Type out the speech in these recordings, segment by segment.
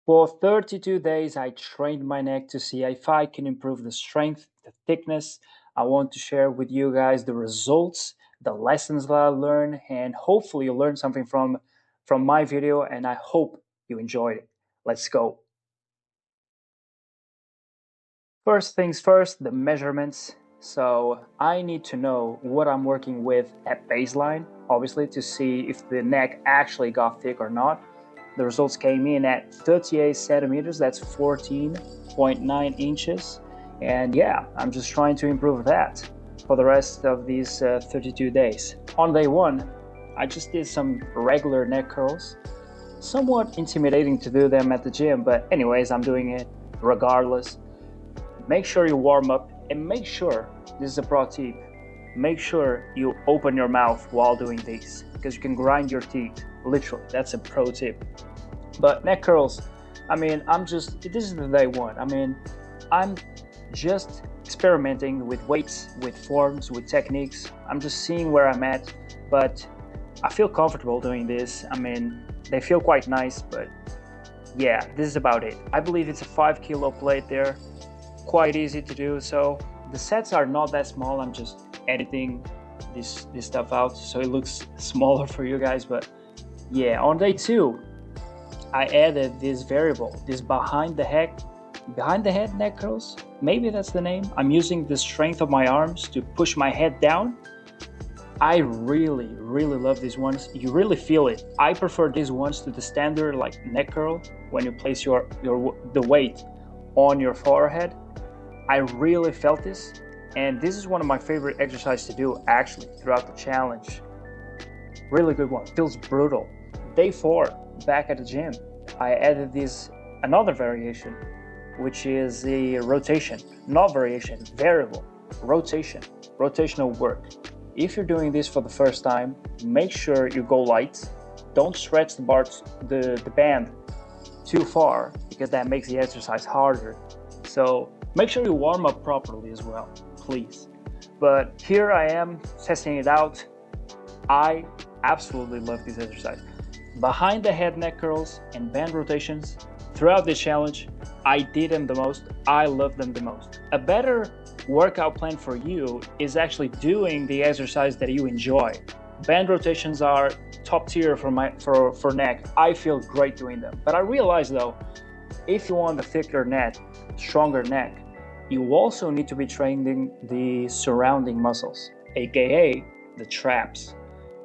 For 32 days, I trained my neck to see if I can improve the strength, the thickness. I want to share with you guys the results, the lessons that I learned, and hopefully you learned something from my video, and I hope you enjoyed it. Let's go. First things first, the measurements. So I need to know what I'm working with at baseline, obviously, to see if the neck actually got thick or not. The results came in at 38 centimeters, that's 14.9 inches. And yeah, I'm just trying to improve that for the rest of these 32 days. On day one, I just did some regular neck curls. Somewhat intimidating to do them at the gym, but anyways, I'm doing it regardless. Make sure you warm up and make sure, this is a pro tip, make sure you open your mouth while doing these because you can grind your teeth. Literally, that's a pro tip. But neck curls, this is the day one. I'm just experimenting with weights, with forms, with techniques. I'm just seeing where I'm at, but I feel comfortable doing this. They feel quite nice, but yeah, this is about it. I believe it's a 5 kilo plate there, quite easy to do. So the sets are not that small. I'm just editing this stuff out so it looks smaller for you guys. But yeah, on day two, I added this variable, this behind the head neck curls. Maybe that's the name. I'm using the strength of my arms to push my head down. I really love these ones. You really feel it. I prefer these ones to the standard like neck curl when you place the weight on your forehead. I really felt this, and this is one of my favorite exercises to do actually throughout the challenge. Really good one. Feels brutal. Day 4, back at the gym, I added another variation, which is the rotation, not variation, variable, rotational work. If you're doing this for the first time, make sure you go light. Don't stretch the band too far because that makes the exercise harder. So make sure you warm up properly as well, please. But here I am testing it out. I absolutely love this exercise. Behind the head neck curls and band rotations throughout this challenge, I did them the most. I love them the most. A better workout plan for you is actually doing the exercise that you enjoy. Band rotations are top tier for neck. I feel great doing them. But I realize though, if you want a thicker neck, stronger neck, you also need to be training the surrounding muscles, aka the traps.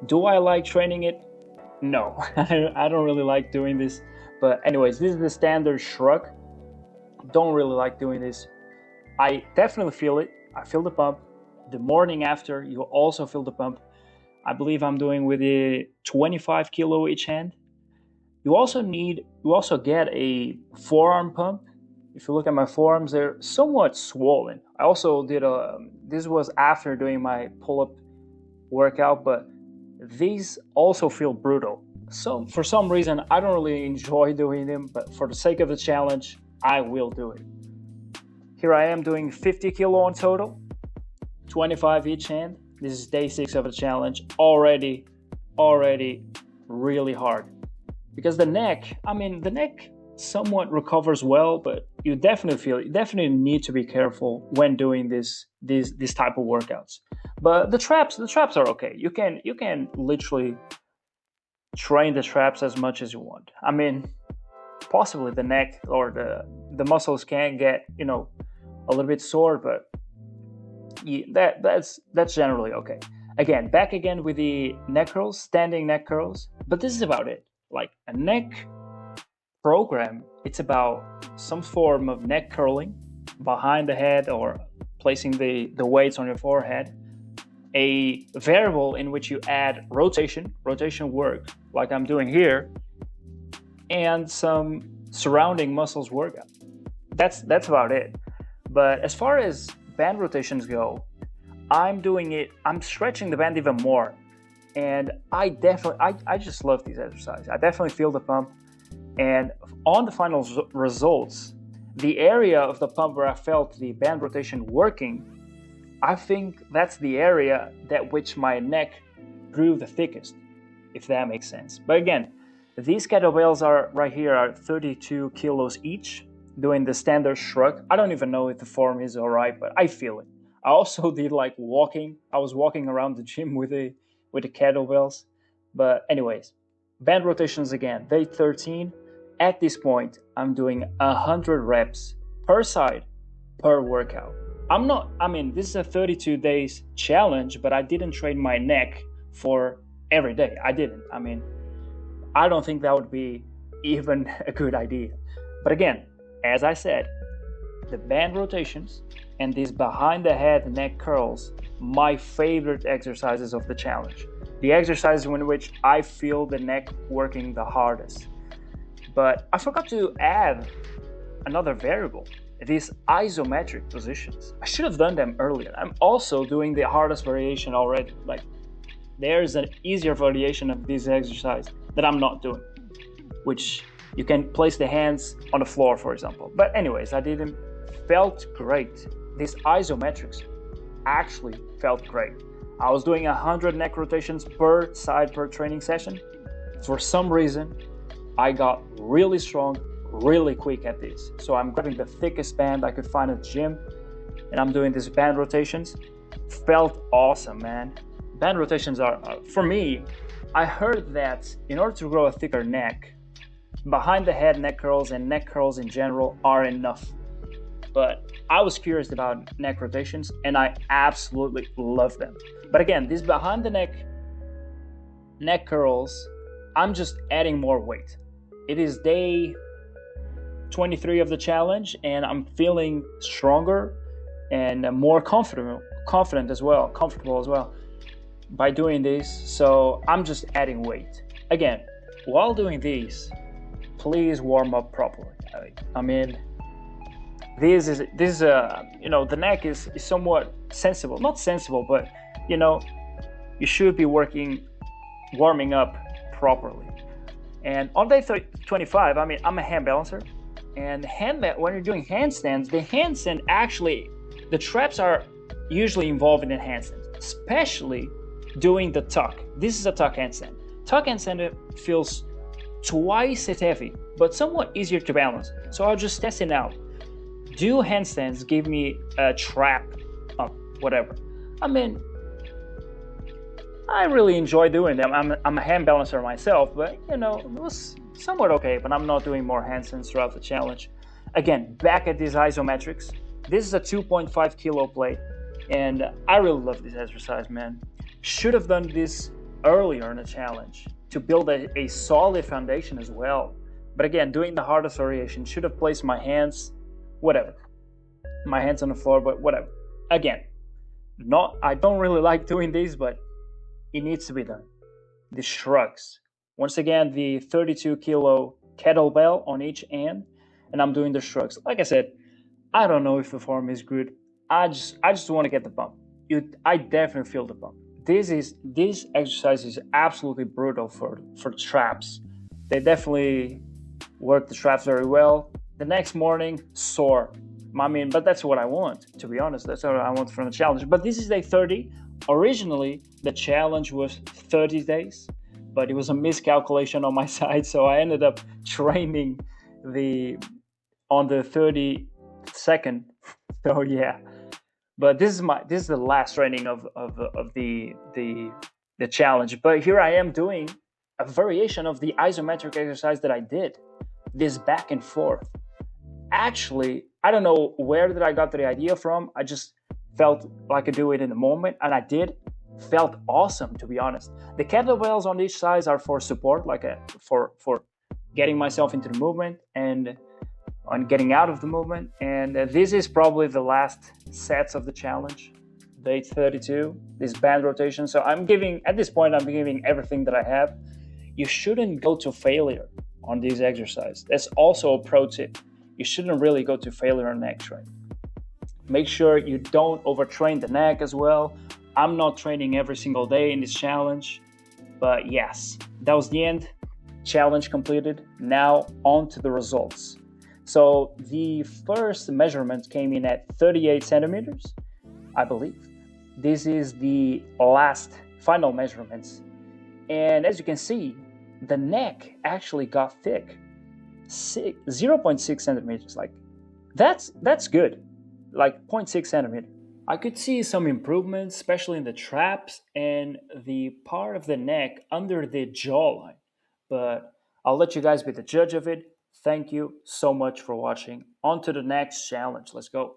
Do I like training it? No, I don't really like doing this. But anyways, this is the standard shrug. Don't really like doing this. I definitely feel it. I feel the pump. The morning after, you also feel the pump. I believe I'm doing with a 25 kilo each hand. You also get a forearm pump. If you look at my forearms, they're somewhat swollen. I also did this was after doing my pull-up workout, but these also feel brutal. So for some reason, I don't really enjoy doing them, but for the sake of the challenge, I will do it. Here I am doing 50 kilo in total, 25 each hand. This is day 6 of the challenge. Already really hard. Because the neck somewhat recovers well, but you definitely need to be careful when doing this type of workouts. But the traps are okay. You can literally train the traps as much as you want. Possibly the neck or the muscles can get a little bit sore, but that's generally okay. Back again with the neck curls, standing neck curls. But this is about it. Like a neck program, it's about some form of neck curling behind the head or placing the weights on your forehead. A variable in which you add rotation work, like I'm doing here, and some surrounding muscles workout. That's about it. But as far as band rotations go, I'm stretching the band even more. And I just love these exercises. I definitely feel the pump. And on the final results, the area of the pump where I felt the band rotation working, I think that's the area that which my neck grew the thickest, if that makes sense. But again, These kettlebells are right here are 32 kilos each, doing the standard shrug. I don't even know if the form is all right, but I feel it. I also did like walking. I was walking around the gym with the kettlebells. But anyways, band rotations again. Day 13. At this point, I'm doing 100 reps per side per workout. This is a 32 days challenge, but I didn't train my neck for every day. I didn't. I don't think that would be even a good idea. But again, as I said, the band rotations and these behind the head neck curls, my favorite exercises of the challenge. The exercises in which I feel the neck working the hardest. But I forgot to add another variable, these isometric positions. I should have done them earlier. I'm also doing the hardest variation already. Like, there's an easier variation of this exercise that I'm not doing, which you can place the hands on the floor, for example. But anyways, felt great. These isometrics actually felt great. I was doing 100 neck rotations per side per training session. For some reason, I got really strong, really quick at this. So I'm grabbing the thickest band I could find at the gym, and I'm doing these band rotations. Felt awesome, man. Band rotations are, for me, I heard that in order to grow a thicker neck, behind the head neck curls and neck curls in general are enough. But I was curious about neck rotations, and I absolutely love them. But again, these behind the neck curls, I'm just adding more weight. It is day 23 of the challenge, and I'm feeling stronger and more comfortable as well by doing this. So I'm just adding weight. Again, while doing these, please warm up properly. This is the neck is somewhat sensible, not sensible, but you should be warming up properly. And on day 25, I'm a hand balancer, and when you're doing handstands, the traps are usually involved in handstands, especially doing the tuck. This is a tuck handstand. Tuck handstand feels twice as heavy, but somewhat easier to balance. So I'll just test it out. Do handstands give me a trap up, whatever. I really enjoy doing them. I'm a hand balancer myself, but it was somewhat okay, but I'm not doing more handstands throughout the challenge. Again, back at these isometrics. This is a 2.5 kilo plate, and I really love this exercise, man. Should have done this earlier in the challenge to build a solid foundation as well. But again, doing the hardest variation, should have placed my hands on the floor, but whatever. Again, I don't really like doing these, but it needs to be done. The shrugs. Once again, the 32 kilo kettlebell on each end, and I'm doing the shrugs. Like I said, I don't know if the form is good. I just want to get the bump. I definitely feel the bump. This exercise is absolutely brutal for the traps. They definitely work the traps very well. The next morning, sore. But that's what I want, to be honest. That's what I want from the challenge. But this is day 30. Originally, the challenge was 30 days, but it was a miscalculation on my side, so I ended up training on the 32nd. So yeah. But this is the last training of the challenge. But here I am doing a variation of the isometric exercise that I did. This back and forth. Actually, I don't know where that I got the idea from. I just felt like I could do it in the moment, and I did. Felt awesome, to be honest. The kettlebells on each side are for support, for getting myself into the movement and on getting out of the movement. And this is probably the last sets of the challenge, day 32, this band rotation. So at this point, I'm giving everything that I have. You shouldn't go to failure on these exercises. That's also a pro tip. You shouldn't really go to failure on neck training. Make sure you don't overtrain the neck as well. I'm not training every single day in this challenge, but yes, that was the end. Challenge completed. Now on to the results. So the first measurement came in at 38 centimeters, I believe. This is the final measurements. And as you can see, the neck actually got thick. 0.6 centimeters. Like, that's good. Like 0.6 centimeter. I could see some improvements, especially in the traps and the part of the neck under the jawline. But I'll let you guys be the judge of it. Thank you so much for watching. On to the next challenge. Let's go.